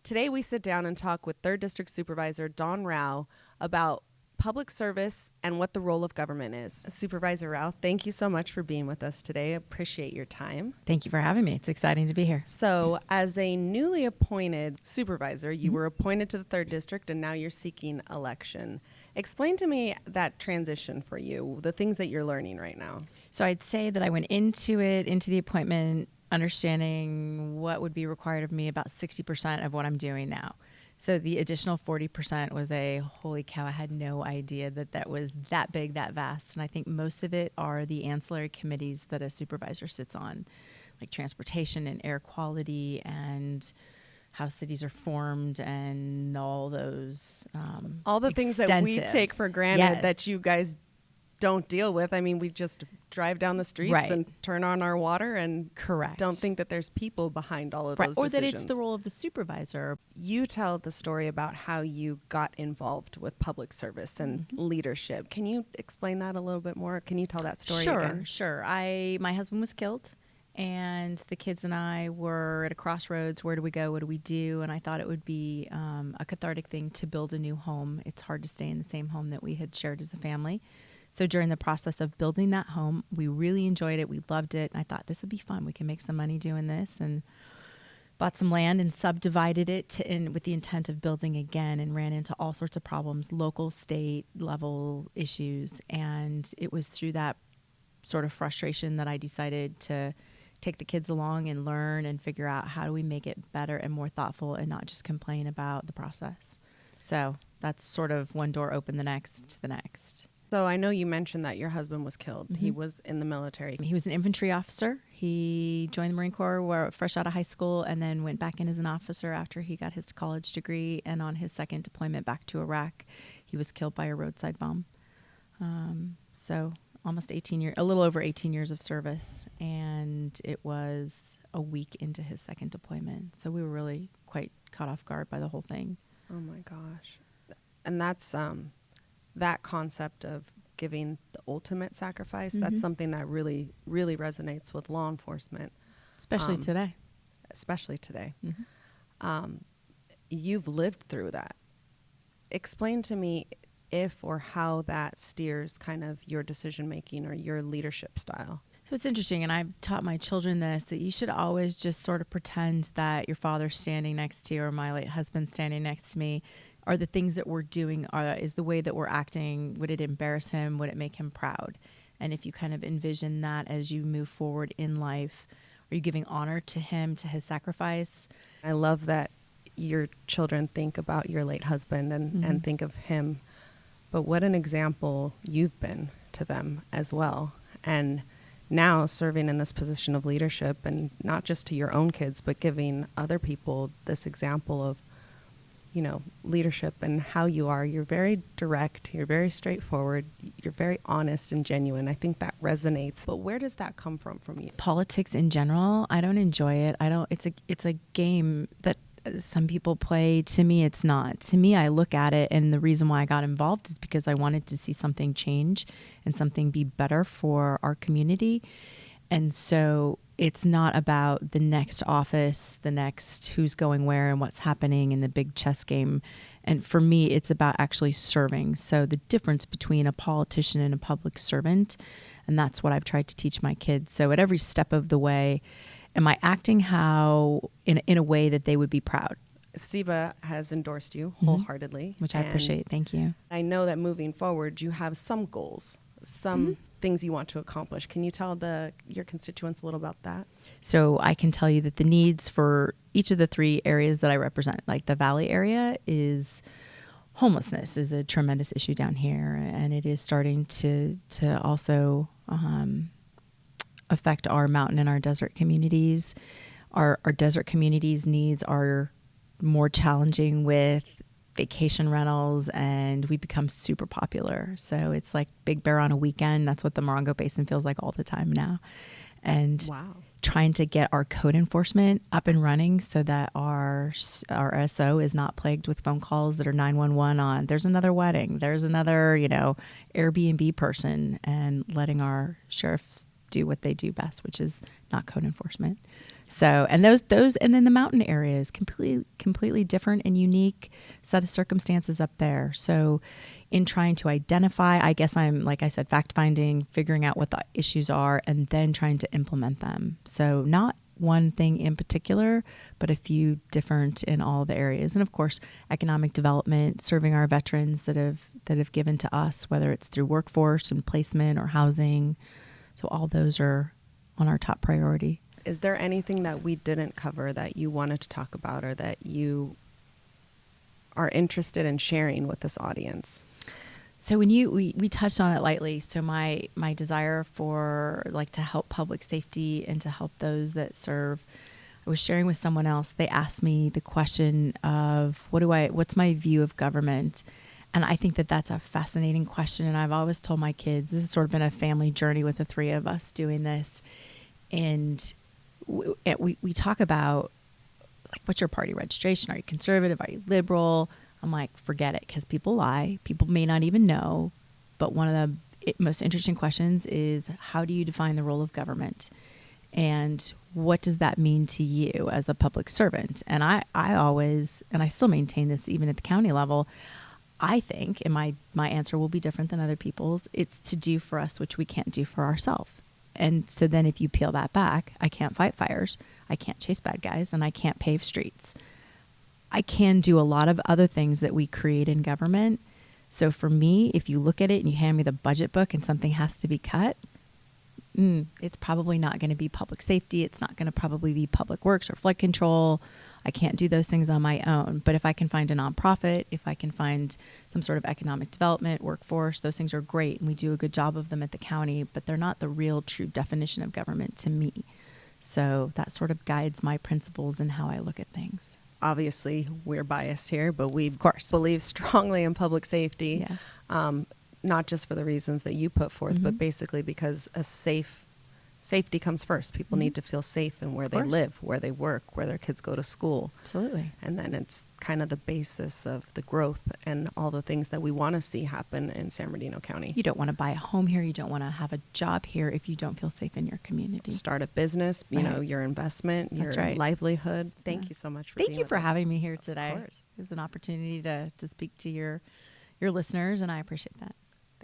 Today we sit down and talk with 3rd District Supervisor Don Rowe about public service and what the role of government is. Supervisor Rowe, thank you so much for being with us today. I appreciate your time. Thank you for having me. It's exciting to be here. So, as a newly appointed supervisor, you were appointed to the 3rd District and now you're seeking election. Explain to me that transition for you, the things that you're learning right now. So I'd say that I went into the appointment, understanding what would be required of me about 60% of what I'm doing now. So the additional 40% was holy cow, I had no idea that was that big, that vast. And I think most of it are the ancillary committees that a supervisor sits on, like transportation and air quality and how cities are formed and all those all the things that we take for granted that you guys don't deal with. I mean, we just drive down the streets and turn on our water and don't think that there's people behind all of those decisions. Or that it's the role of the supervisor. You tell the story about how you got involved with public service and leadership. Can you explain that a little bit more? Can you tell that story again? Sure. My husband was killed, and the kids and I were at a crossroads. Where do we go? What do we do? And I thought it would be a cathartic thing to build a new home. It's hard to stay in the same home that we had shared as a family. So during the process of building that home, we really enjoyed it. We loved it. And I thought this would be fun. We can make some money doing this, and bought some land and subdivided it with the intent of building again, and ran into all sorts of problems, local, state level issues. And it was through that sort of frustration that I decided to take the kids along and learn and figure out how do we make it better and more thoughtful and not just complain about the process. So that's sort of one door open the next to the next. So I know you mentioned that your husband was killed. He was in the military. He was an infantry officer. He joined the Marine Corps fresh out of high school and then went back in as an officer after he got his college degree. And on his second deployment back to Iraq, he was killed by a roadside bomb. So almost a little over 18 years of service. And it was a week into his second deployment. So we were really quite caught off guard by the whole thing. Oh my gosh. And that's that concept of giving the ultimate sacrifice, that's something that really, really resonates with law enforcement. Especially today. Especially today. You've lived through that. Explain to me if or how that steers kind of your decision-making or your leadership style. So it's interesting, and I've taught my children this, that you should always just sort of pretend that your father's standing next to you or my late husband standing next to me. Are the things that we're doing, is the way that we're acting, would it embarrass him? Would it make him proud? And if you kind of envision that as you move forward in life, are you giving honor to him, to his sacrifice? I love that your children think about your late husband and think of him. But what an example you've been to them as well. And now serving in this position of leadership, and not just to your own kids, but giving other people this example of, leadership and how you are. You're very direct. You're very straightforward. You're very honest and genuine. I think that resonates. But where does that come from you? Politics in general, I don't enjoy it. It's a game that some people play. To me, it's not. To me, I look at it, and the reason why I got involved is because I wanted to see something change and something be better for our community. And so it's not about the next office, the next who's going where and what's happening in the big chess game. And for me, it's about actually serving. So the difference between a politician and a public servant, and that's what I've tried to teach my kids. So at every step of the way, am I acting in a way that they would be proud? SEBA has endorsed you wholeheartedly. Which I appreciate. Thank you. I know that moving forward, you have some goals, some things you want to accomplish. Can you tell your constituents a little about that? So I can tell you that the needs for each of the 3 areas that I represent, like the Valley area, is homelessness is a tremendous issue down here, and it is starting to also affect our mountain and our desert communities. Our desert communities' needs are more challenging with vacation rentals, and we become super popular. So it's like Big Bear on a weekend. That's what the Morongo Basin feels like all the time now. And trying to get our code enforcement up and running so that our SO is not plagued with phone calls that are 911 on, there's another wedding, there's another, Airbnb person, and letting our sheriffs do what they do best, which is not code enforcement. So, and those, and then the mountain areas, completely different and unique set of circumstances up there. So in trying to identify, I guess I'm, like I said, fact finding, figuring out what the issues are, and then trying to implement them. So not one thing in particular, but a few different in all the areas. And of course, economic development, serving our veterans that have given to us, whether it's through workforce and placement or housing. So all those are on our top priority. Is there anything that we didn't cover that you wanted to talk about or that you are interested in sharing with this audience? So when we touched on it lightly. So my desire for to help public safety and to help those that serve, I was sharing with someone else. They asked me the question of what's my view of government? And I think that that's a fascinating question. And I've always told my kids, this has sort of been a family journey with the three of us doing this. And we talk about what's your party registration? Are you conservative? Are you liberal? I'm like, forget it, because people lie. People may not even know. But one of the most interesting questions is, how do you define the role of government? And what does that mean to you as a public servant? And I always, and I still maintain this even at the county level, I think, and my answer will be different than other people's, it's to do for us which we can't do for ourselves. And so then if you peel that back, I can't fight fires, I can't chase bad guys, and I can't pave streets. I can do a lot of other things that we create in government. So for me, if you look at it and you hand me the budget book and something has to be cut, it's probably not going to be public safety. It's not going to probably be public works or flood control. I can't do those things on my own. But if I can find a nonprofit, if I can find some sort of economic development, workforce, those things are great. And we do a good job of them at the county, but they're not the real true definition of government to me. So that sort of guides my principles and how I look at things. Obviously, we're biased here, but we of course believe strongly in public safety. Yeah. Not just for the reasons that you put forth, but basically because safety comes first. People need to feel safe in where they live, where they work, where their kids go to school. Absolutely. And then it's kind of the basis of the growth and all the things that we want to see happen in San Bernardino County. You don't want to buy a home here. You don't want to have a job here if you don't feel safe in your community. Start a business, you know, your investment, your livelihood. Thank you so much for Thank you for having me here today. Of course. It was an opportunity to speak to your listeners, and I appreciate that.